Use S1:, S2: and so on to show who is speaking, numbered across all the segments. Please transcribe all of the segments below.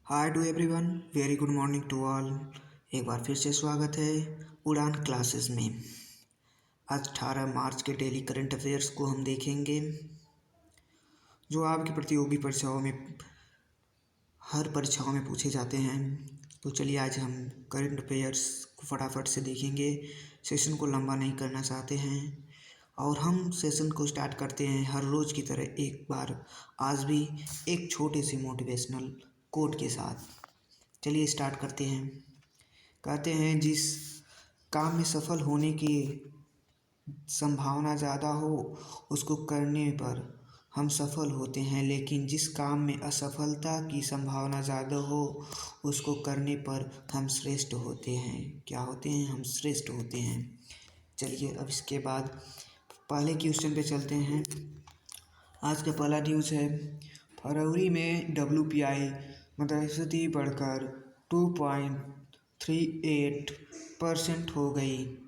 S1: Hi to everyone, very good morning to all. एक बार फिर से स्वागत है उड़ान क्लासेस में। आज 18 मार्च के डेली करंट अफेयर्स को हम देखेंगे जो आपकी प्रतियोगी परीक्षाओं में हर परीक्षाओं में पूछे जाते हैं। तो चलिए आज हम करंट अफेयर्स को फटाफट से देखेंगे। सेशन को लंबा नहीं करना चाहते हैं और हम सेशन को स्टार्ट करते हैं हर रोज़ की तरह एक बार आज भी एक छोटे से मोटिवेशनल कोट के साथ। चलिए स्टार्ट करते हैं। कहते हैं जिस काम में सफल होने की संभावना ज़्यादा हो उसको करने पर हम सफल होते हैं, लेकिन जिस काम में असफलता की संभावना ज़्यादा हो उसको करने पर हम श्रेष्ठ होते हैं। क्या होते हैं? हम श्रेष्ठ होते हैं। चलिए अब इसके बाद पहले क्वेश्चन पे चलते हैं। आज का पहला न्यूज़ है, फरवरी में WPI मुद्रास्फीति बढ़कर 2.38% हो गई,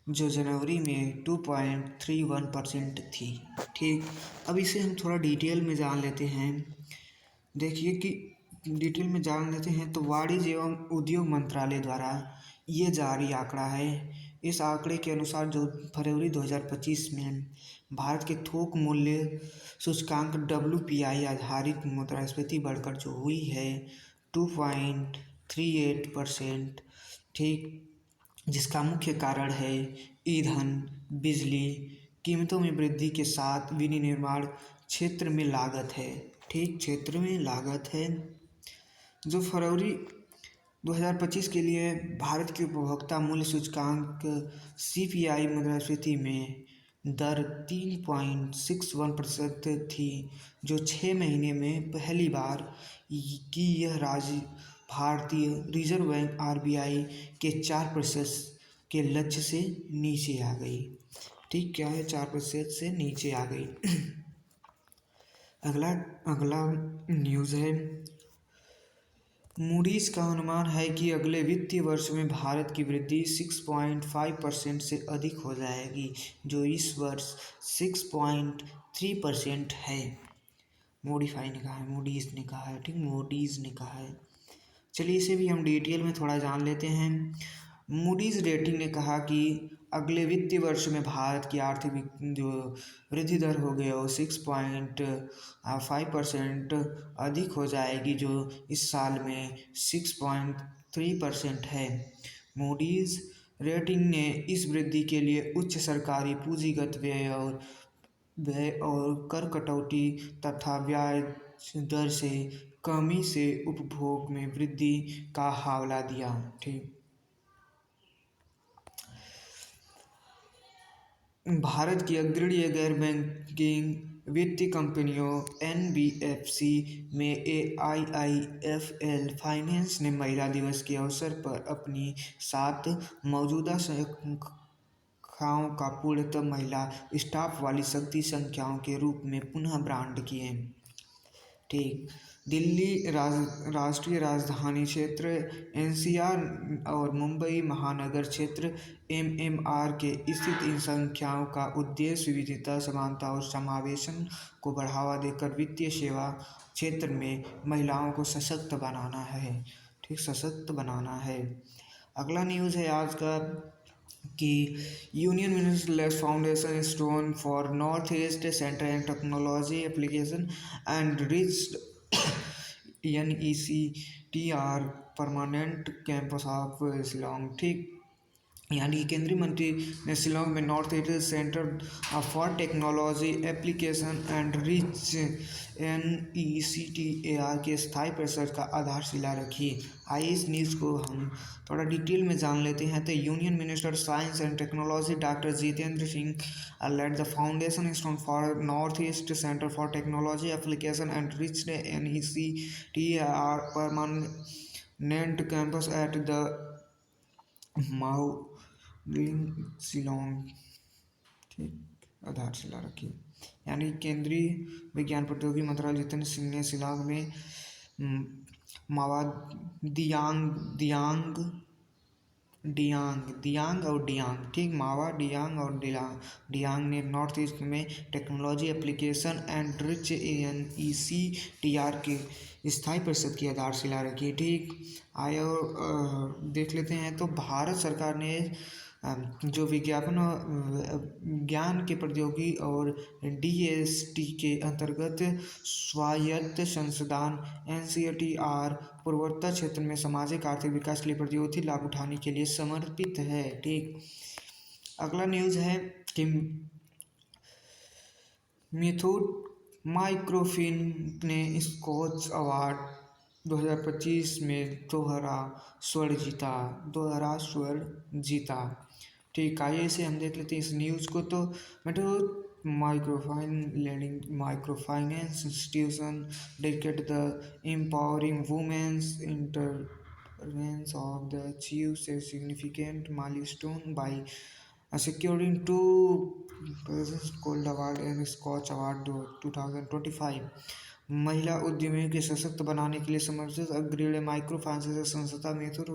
S1: जो जनवरी में 2.31% थी। ठीक, अब इसे हम थोड़ा डिटेल में जान लेते हैं। देखिए कि डिटेल में जान लेते हैं तो वाणिज्य एवं उद्योग मंत्रालय द्वारा ये जारी आंकड़ा है। इस आंकड़े के अनुसार जो फरवरी 2025 में भारत के थोक मूल्य सूचकांक WPI आधारित मुद्रास्फीति बढ़कर जो हुई है 2.38%। ठीक, जिसका मुख्य कारण है ईंधन, बिजली कीमतों में वृद्धि के साथ विनिर्माण क्षेत्र में लागत है। ठीक, क्षेत्र में लागत है। जो फरवरी 2025 के लिए भारत के उपभोक्ता मूल्य सूचकांक CPI मुद्रास्फीति में दर 3.61% थी, जो 6 महीने में पहली बार की यह राज्य भारतीय रिजर्व बैंक RBI के 4% के लक्ष्य से नीचे आ गई। ठीक, क्या है? 4% से नीचे आ गई। अगला अगला न्यूज़ है, मूडीज का अनुमान है कि अगले वित्तीय वर्ष में भारत की वृद्धि 6.5% से अधिक हो जाएगी, जो इस वर्ष 6.3% है। मूडीज ने कहा है। ठीक, मूडीज ने कहा है। चलिए इसे भी हम डिटेल में थोड़ा जान लेते हैं। मूडीज रेटिंग ने कहा कि अगले वित्तीय वर्ष में भारत की आर्थिक जो वृद्धि दर हो गई वो 6.5% अधिक हो जाएगी, जो इस साल में 6.3% है। मूडीज रेटिंग ने इस वृद्धि के लिए उच्च सरकारी पूंजीगत व्यय और कर कटौती तथा ब्याज दर से कमी से उपभोग में वृद्धि का हवाला दिया। ठीक, भारत की अग्रणी गैर बैंकिंग वित्तीय कंपनियों NBFC में AIIFL फाइनेंस ने महिला दिवस के अवसर पर अपनी 7 मौजूदा शाखाओं का पूर्णतः महिला स्टाफ वाली शक्ति संख्याओं के रूप में पुनः ब्रांड किए। ठीक, दिल्ली राष्ट्रीय राजधानी क्षेत्र NCR और मुंबई महानगर क्षेत्र MMR के स्थित इन संख्याओं का उद्देश्य विविधता, समानता और समावेशन को बढ़ावा देकर वित्तीय सेवा क्षेत्र में महिलाओं को सशक्त बनाना है। ठीक, सशक्त बनाना है। अगला न्यूज़ है आज का कि union minister foundation stone for north east centre and technology application and rich NECTR permanent campus of Shillong. ठीक, यानी केंद्रीय मंत्री ने शिलोंग में north east centre for technology application and reach NECTAR के स्थायी परिसर का आधारशिला रखी। आइए इस न्यूज़ को हम थोड़ा डिटेल में जान लेते हैं। तो union minister science and technology doctor Jitendra Singh laid the foundation stone for north east centre for technology application and reach NECTAR permanent campus at the Shillong. ठीक, आधारशिला रखी। यानी केंद्रीय विज्ञान प्रौद्योगिकी मंत्रालय जितेंद्र सिंह ने शिलोंग में मावा दियांग डियांग, दियांग और डियांग, ठीक, मावा डियांग और डियांग ने नॉर्थ ईस्ट में technology application and rich NECTR के स्थायी परिषद की आधारशिला रखी, ठीक। आए और देख लेते हैं तो भारत सरकार ने जो विज्ञापन ज्ञान के प्रौद्योगिकी और DST के अंतर्गत स्वायत्त संस्थान NCTR पूर्वोत्तर क्षेत्र में सामाजिक आर्थिक विकास के लिए प्रौद्योगिकी लाभ उठाने के लिए समर्पित है, ठीक। अगला न्यूज़ है कि मेथड माइक्रोफिन ने स्कॉच अवार्ड 2025 में दोहरा स्वर्ण जीता, ठीक। आइए इसे हम देख लेते हैं इस न्यूज़ को। तो method microfinance institution dedicated the empowering women's interventions of the achieves a significant milestone by securing two President's Gold Award and Scotch Award 2025। महिला उद्यमियों के सशक्त बनाने के लिए समर्पित अग्रणी माइक्रो फाइनेंस संस्था मेथड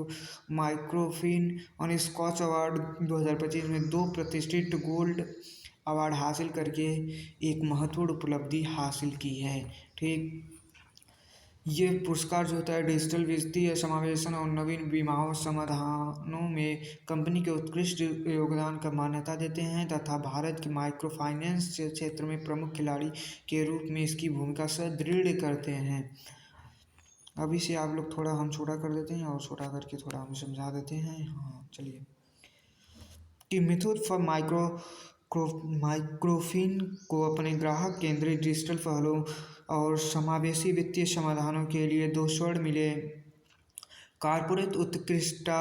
S1: माइक्रोफिन और स्कॉच अवार्ड 2025 में 2 प्रतिष्ठित गोल्ड अवार्ड हासिल करके एक महत्वपूर्ण उपलब्धि हासिल की है, ठीक। ये पुरस्कार जो होता है डिजिटल वित्तीय समावेशन और नवीन बीमा समाधानों में कंपनी के उत्कृष्ट योगदान का मान्यता देते हैं तथा भारत के माइक्रो फाइनेंस क्षेत्र में प्रमुख खिलाड़ी के रूप में इसकी भूमिका सुदृढ़ करते हैं। अभी से आप लोग थोड़ा हम छोटा कर देते हैं और छोटा करके थोड़ा हम समझा देते हैं। हाँ चलिए, कि मेथड फॉर माइक्रोफिन को अपने ग्राहक केंद्रित डिजिटल पहलों और समावेशी वित्तीय समाधानों के लिए 2 स्वर्ण मिले। कॉर्पोरेट उत्कृष्टता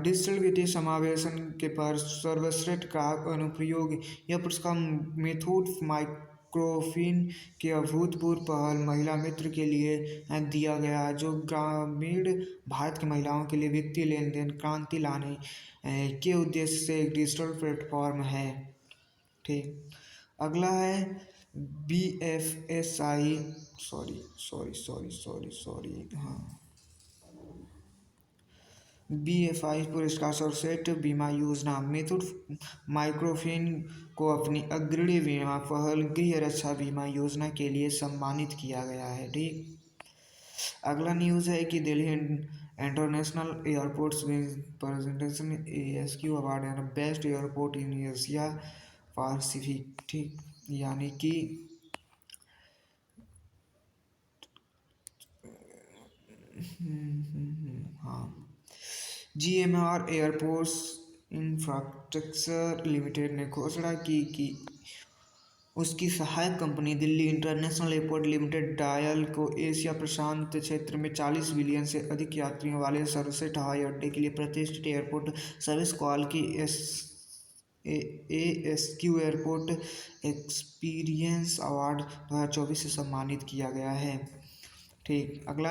S1: डिजिटल वित्तीय समावेशन के पर सर्वश्रेष्ठ ग्राहक अनुप्रयोग। यह पुरस्कार मेथड माइक्रोफिन के अभूतपूर्व पहल महिला मित्र के लिए दिया गया है, जो ग्रामीण भारत की महिलाओं के लिए वित्तीय लेन देन क्रांति लाने के उद्देश्य से एक डिजिटल प्लेटफॉर्म है, ठीक। अगला है BFSI BFI पुरस्कार सर्वश्रेष्ठ बीमा योजना। मेथड माइक्रोफिन को अपनी अग्रणी बीमा पहल गृह रक्षा बीमा योजना के लिए सम्मानित किया गया है, ठीक। अगला न्यूज़ है कि Delhi international airports presentation ASQ award and best airport in Asia Pacific, ठीक। यानी कि हाँ, GMR एयरपोर्ट्स इंफ्रास्ट्रक्चर लिमिटेड ने घोषणा की कि उसकी सहायक company Delhi international airport limited dial को एशिया प्रशांत क्षेत्र में 40 बिलियन से अधिक यात्रियों वाले सर्वश्रेष्ठ हवाई अड्डे के लिए प्रतिष्ठित एयरपोर्ट सर्विस कॉल की ASQ एयरपोर्ट एक्सपीरियंस अवार्ड 2024 से सम्मानित किया गया है, ठीक। अगला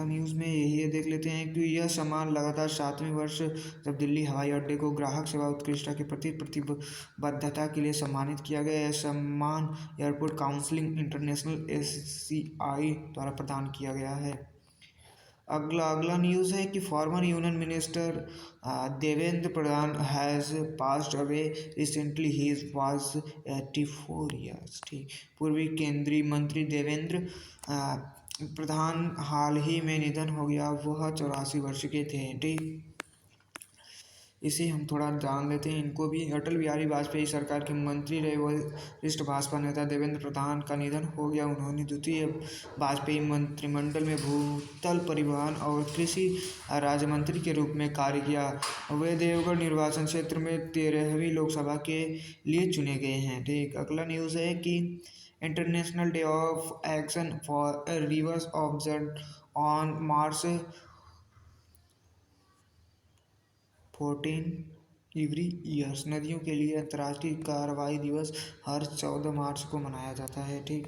S1: न्यूज़ में यही देख लेते हैं कि यह सम्मान लगातार 7वें वर्ष जब दिल्ली हवाई अड्डे को ग्राहक सेवा उत्कृष्टता के प्रति प्रतिबद्धता के लिए सम्मानित किया गया। यह सम्मान एयरपोर्ट काउंसिल इंटरनेशनल SCI द्वारा प्रदान किया गया है। अगला न्यूज़ है कि former union minister Devendra Pradhan has passed away recently, he was 84 years, ठीक। पूर्वी केंद्रीय मंत्री देवेंद्र प्रधान हाल ही में निधन हो गया, वह 84 वर्ष के थे, ठीक। इसे हम थोड़ा जान लेते हैं इनको भी। अटल बिहारी वाजपेयी सरकार के मंत्री रहे वरिष्ठ भाजपा नेता देवेंद्र प्रधान का निधन हो गया। उन्होंने द्वितीय वाजपेयी मंत्रिमंडल में भूतल परिवहन और कृषि राज्य मंत्री के रूप में कार्य किया। वे देवगढ़ निर्वाचन क्षेत्र में 13वीं लोकसभा के लिए चुने गए हैं, ठीक। अगला न्यूज़ है कि international day of action for reverse observe on March 14 every years. नदियों के लिए अंतर्राष्ट्रीय कार्रवाई दिवस हर 14 मार्च को मनाया जाता है, ठीक।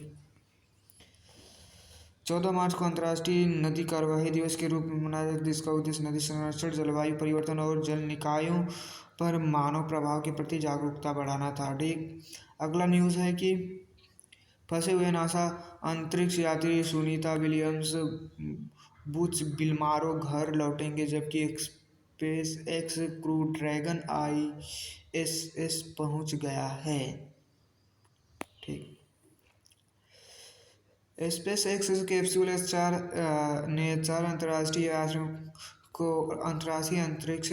S1: 14 मार्च को अंतर्राष्ट्रीय नदी कार्यवाही दिवस के रूप में मनाया जाता है, जिसका उद्देश्य नदी संरक्षण, जलवायु परिवर्तन और जल निकायों पर मानव प्रभाव के प्रति जागरूकता बढ़ाना था, ठीक। अगला न्यूज़ है कि फंसे हुए नासा अंतरिक्ष यात्री सुनीता विलियम्स बुच बिल्मारो घर लौटेंगे, जबकि space x crew dragon ISS पहुंच गया है। ठीक, स्पेस एक्स कैप्सूल ने 4 अंतर्राष्ट्रीय यात्रियों को अंतर्राष्ट्रीय अंतरिक्ष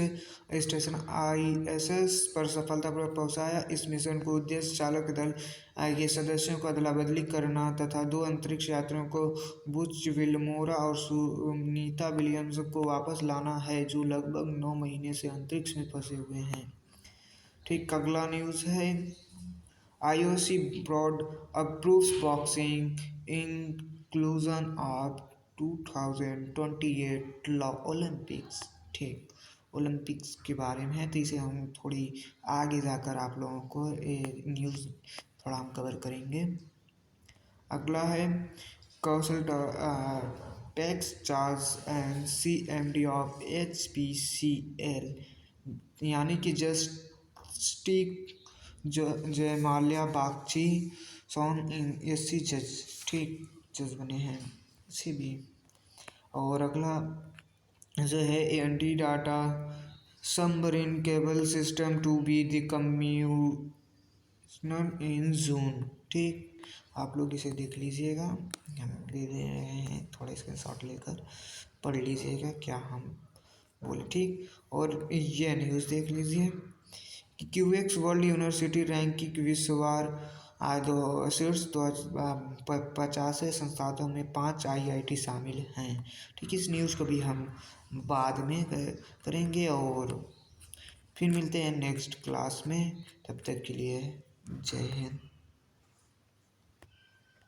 S1: स्टेशन ISS पर सफलतापूर्वक पहुंचाया। इस मिशन का उद्देश्य चालक दल के सदस्यों को अदला बदली करना तथा 2 अंतरिक्ष यात्रियों को बुच विल्मोरा और सुनीता विलियम्स को वापस लाना है, जो लगभग 9 महीने से अंतरिक्ष में फंसे हुए हैं। ठीक, अगला न्यूज़ है IOC board approves boxing inclusion of 2028 Olympics. ठीक, ओलंपिक्स के बारे में है, तो इसे हम थोड़ी आगे जाकर आप लोगों को न्यूज़ थोड़ा हम कवर करेंगे। अगला है Kaushal takes charge and CMD of HPCL यानी कि justice Joymalya Bagchi sworn SC जज। ठीक, जज बने हैं इसे भी। और अगला जो है anti data submarine cable system to be the commissioned in June. ठीक, आप लोग इसे देख लीजिएगा, हम दे दे रहे हैं, थोड़े स्क्रीनशॉट लेकर पढ़ लीजिएगा क्या हम बोले। ठीक, और ये न्यूज़ देख लीजिए कि QX वर्ल्ड यूनिवर्सिटी रैंकिंग विश्ववार शीर्ष 50 संस्थानों में 5 IIT शामिल हैं। ठीक, इस न्यूज़ को भी हम बाद में करेंगे और फिर मिलते हैं नेक्स्ट क्लास में। तब तक के लिए जय हिंद।